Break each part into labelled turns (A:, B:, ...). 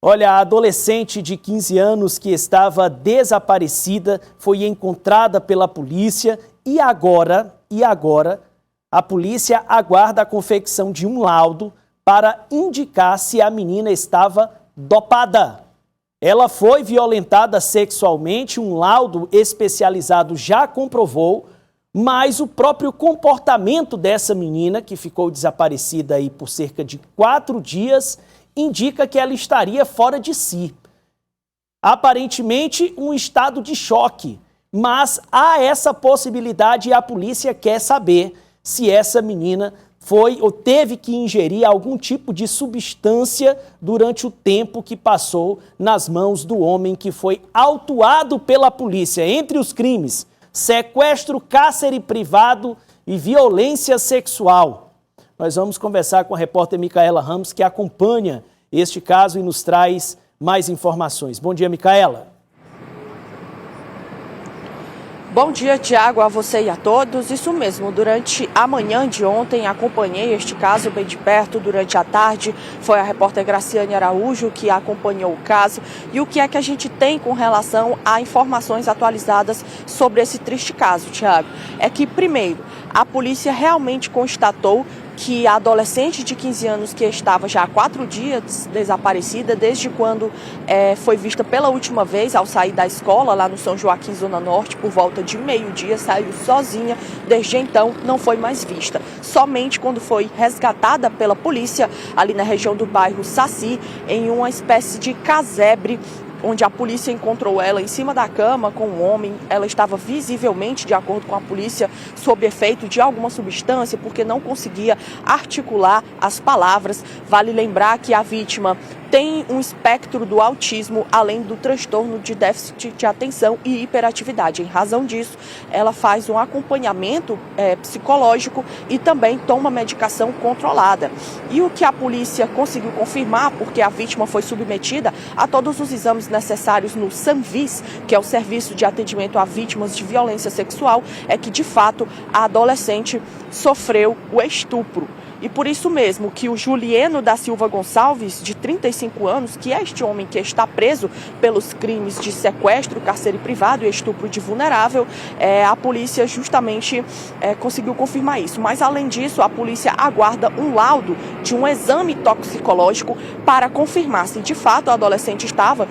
A: Olha, a adolescente de 15 anos que estava desaparecida foi encontrada pela polícia e agora, a polícia aguarda a confecção de um laudo para indicar se a menina estava dopada. Ela foi violentada sexualmente, um laudo especializado já comprovou, mas o próprio comportamento dessa menina, que ficou desaparecida aí por cerca de 4 dias, indica que ela estaria fora de si. Aparentemente, um estado de choque, mas há essa possibilidade e a polícia quer saber se essa menina foi ou teve que ingerir algum tipo de substância durante o tempo que passou nas mãos do homem que foi autuado pela polícia. Entre os crimes, sequestro, cárcere privado e violência sexual. Nós vamos conversar com a repórter Micaela Ramos, que acompanha este caso e nos traz mais informações. Bom dia, Micaela.
B: Bom dia, Tiago, a você e a todos. Isso mesmo, durante a manhã de ontem acompanhei este caso bem de perto. Durante a tarde foi a repórter Graciane Araújo que acompanhou o caso. E o que é que a gente tem com relação a informações atualizadas sobre esse triste caso, Tiago? É que, primeiro, a polícia realmente constatou que a adolescente de 15 anos que estava já há 4 dias desaparecida, desde quando foi vista pela última vez ao sair da escola lá no São Joaquim, Zona Norte, por volta de meio-dia, saiu sozinha, desde então não foi mais vista. Somente quando foi resgatada pela polícia ali na região do bairro Saci, em uma espécie de casebre, onde a polícia encontrou ela em cima da cama com um homem. Ela estava visivelmente, de acordo com a polícia, sob efeito de alguma substância, porque não conseguia articular as palavras. Vale lembrar que a vítima tem um espectro do autismo, além do transtorno de déficit de atenção e hiperatividade. Em razão disso, ela faz um acompanhamento psicológico e também toma medicação controlada. E o que a polícia conseguiu confirmar, porque a vítima foi submetida a todos os exames necessários no SAMVIS, que é o Serviço de Atendimento a Vítimas de Violência Sexual, é que, de fato, a adolescente sofreu o estupro. E por isso mesmo que o Julieno da Silva Gonçalves, de 35 anos, que é este homem que está preso pelos crimes de sequestro, cárcere privado e estupro de vulnerável, a polícia justamente conseguiu confirmar isso. Mas, além disso, a polícia aguarda um laudo de um exame toxicológico para confirmar se, de fato, a adolescente estava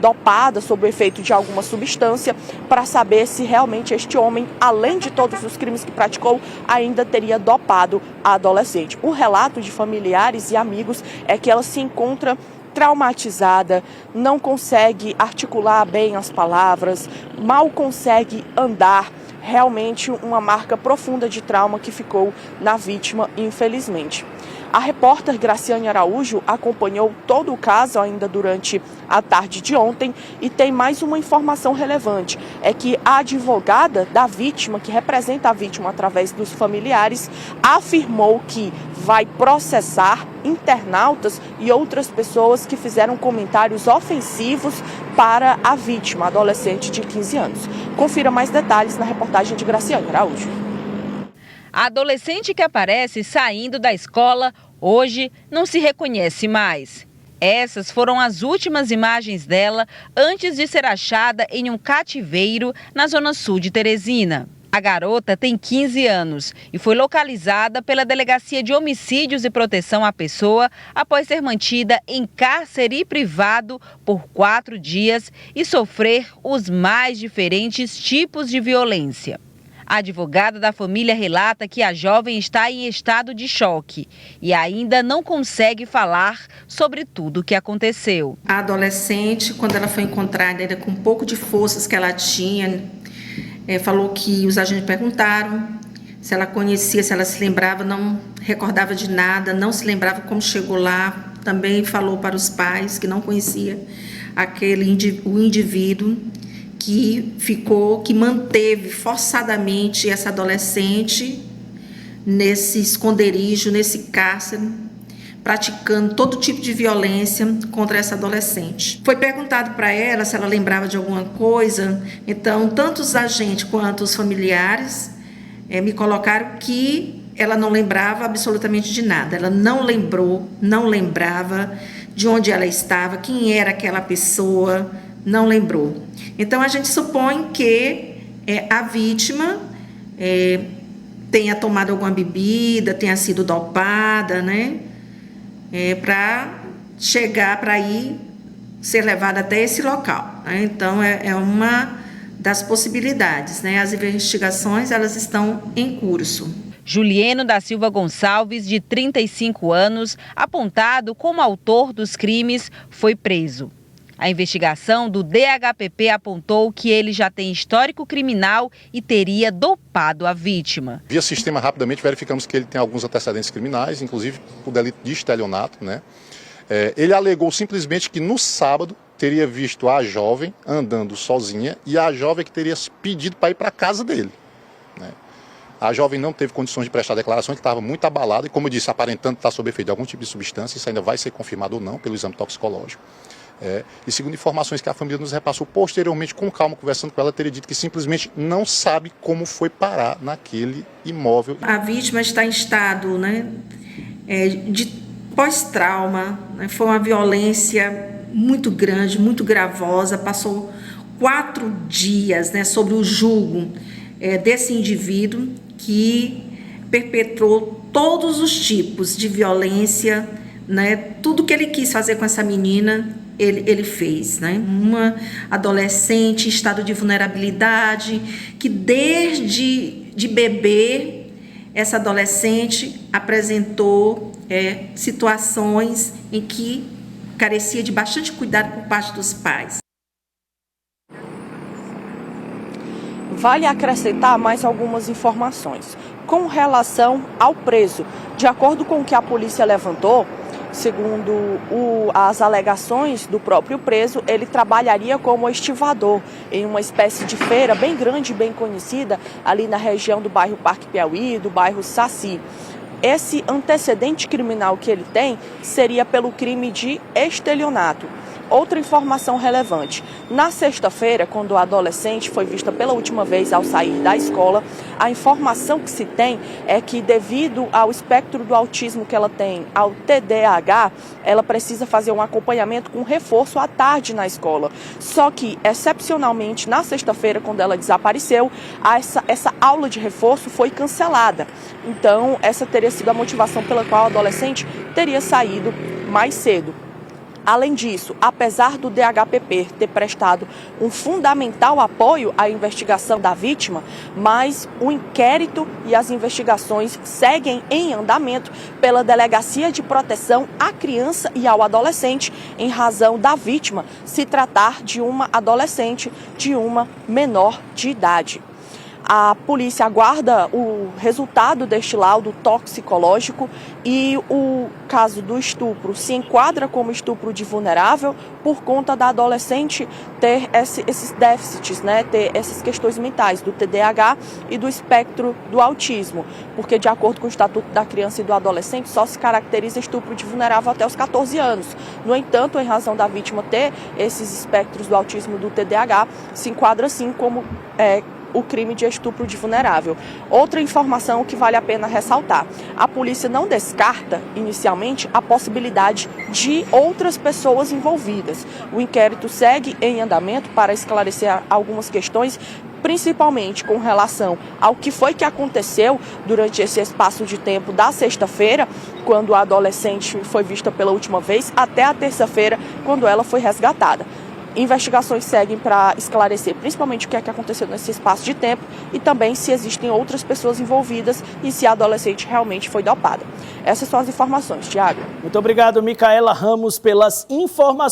B: dopada sob o efeito de alguma substância, para saber se realmente este homem, além de todos os crimes que praticou, ainda teria dopado a adolescente. O relato de familiares e amigos é que ela se encontra traumatizada, não consegue articular bem as palavras, mal consegue andar. Realmente uma marca profunda de trauma que ficou na vítima, infelizmente. A repórter Graciane Araújo acompanhou todo o caso ainda durante a tarde de ontem e tem mais uma informação relevante. É que a advogada da vítima, que representa a vítima através dos familiares, afirmou que vai processar internautas e outras pessoas que fizeram comentários ofensivos para a vítima, adolescente de 15 anos. Confira mais detalhes na reportagem de Graciane Araújo.
C: A adolescente que aparece saindo da escola hoje não se reconhece mais. Essas foram as últimas imagens dela antes de ser achada em um cativeiro na zona sul de Teresina. A garota tem 15 anos e foi localizada pela Delegacia de Homicídios e Proteção à Pessoa após ser mantida em cárcere privado por 4 dias e sofrer os mais diferentes tipos de violência. A advogada da família relata que a jovem está em estado de choque e ainda não consegue falar sobre tudo o que aconteceu.
D: A adolescente, quando ela foi encontrada, ainda com um pouco de forças que ela tinha, falou que os agentes perguntaram se ela conhecia, se ela se lembrava, não recordava de nada, não se lembrava como chegou lá. Também falou para os pais que não conhecia o indivíduo que manteve forçadamente essa adolescente nesse esconderijo, nesse cárcere, praticando todo tipo de violência contra essa adolescente. Foi perguntado para ela se ela lembrava de alguma coisa, então tanto os agentes quanto os familiares me colocaram que ela não lembrava absolutamente de nada. Ela não lembrava de onde ela estava, quem era aquela pessoa, não lembrou. Então, a gente supõe que a vítima tenha tomado alguma bebida, tenha sido dopada, né? Para chegar, para ir ser levada até esse local, né? Então, é uma das possibilidades, né? As investigações, elas estão em curso.
C: Julieno da Silva Gonçalves, de 35 anos, apontado como autor dos crimes, foi preso. A investigação do DHPP apontou que ele já tem histórico criminal e teria dopado a vítima.
E: Via sistema, rapidamente verificamos que ele tem alguns antecedentes criminais, inclusive o delito de estelionato, né? Ele alegou simplesmente que no sábado teria visto a jovem andando sozinha e a jovem que teria pedido para ir para a casa dele, né? A jovem não teve condições de prestar declaração, que estava muito abalada e, como eu disse, aparentando estar sob efeito de algum tipo de substância. Isso ainda vai ser confirmado ou não pelo exame toxicológico. E segundo informações que a família nos repassou posteriormente, com calma, conversando com ela, teria dito que simplesmente não sabe como foi parar naquele imóvel.
D: A vítima está em estado, né, de pós-trauma, né? Foi uma violência muito grande, muito gravosa, passou 4 dias, né, sobre o julgo desse indivíduo que perpetrou todos os tipos de violência, né? Tudo que ele quis fazer com essa menina, ele fez, né? Uma adolescente em estado de vulnerabilidade, que desde de bebê, essa adolescente apresentou situações em que carecia de bastante cuidado por parte dos pais.
B: Vale acrescentar mais algumas informações. Com relação ao preso, de acordo com o que a polícia levantou, segundo as alegações do próprio preso, ele trabalharia como estivador em uma espécie de feira bem grande e bem conhecida ali na região do bairro Parque Piauí, do bairro Saci. Esse antecedente criminal que ele tem seria pelo crime de estelionato. Outra informação relevante, na sexta-feira, quando a adolescente foi vista pela última vez ao sair da escola, a informação que se tem é que, devido ao espectro do autismo que ela tem, ao TDAH, ela precisa fazer um acompanhamento com reforço à tarde na escola. Só que, excepcionalmente, na sexta-feira, quando ela desapareceu, essa aula de reforço foi cancelada. Então, essa teria sido a motivação pela qual a adolescente teria saído mais cedo. Além disso, apesar do DHPP ter prestado um fundamental apoio à investigação da vítima, mas o inquérito e as investigações seguem em andamento pela Delegacia de Proteção à Criança e ao Adolescente, em razão da vítima se tratar de uma adolescente, de uma menor de idade. A polícia aguarda o resultado deste laudo toxicológico e o caso do estupro se enquadra como estupro de vulnerável por conta da adolescente ter esses déficits, né, ter essas questões mentais do TDAH e do espectro do autismo, porque de acordo com o Estatuto da Criança e do Adolescente só se caracteriza estupro de vulnerável até os 14 anos. No entanto, em razão da vítima ter esses espectros do autismo e do TDAH, se enquadra sim como o crime de estupro de vulnerável. Outra informação que vale a pena ressaltar: a polícia não descarta, inicialmente, a possibilidade de outras pessoas envolvidas. O inquérito segue em andamento para esclarecer algumas questões, principalmente com relação ao que foi que aconteceu durante esse espaço de tempo da sexta-feira, quando a adolescente foi vista pela última vez, até a terça-feira, quando ela foi resgatada. Investigações seguem para esclarecer principalmente o que é que aconteceu nesse espaço de tempo e também se existem outras pessoas envolvidas e se a adolescente realmente foi dopada. Essas são as informações, Tiago.
A: Muito obrigado, Micaela Ramos, pelas informações.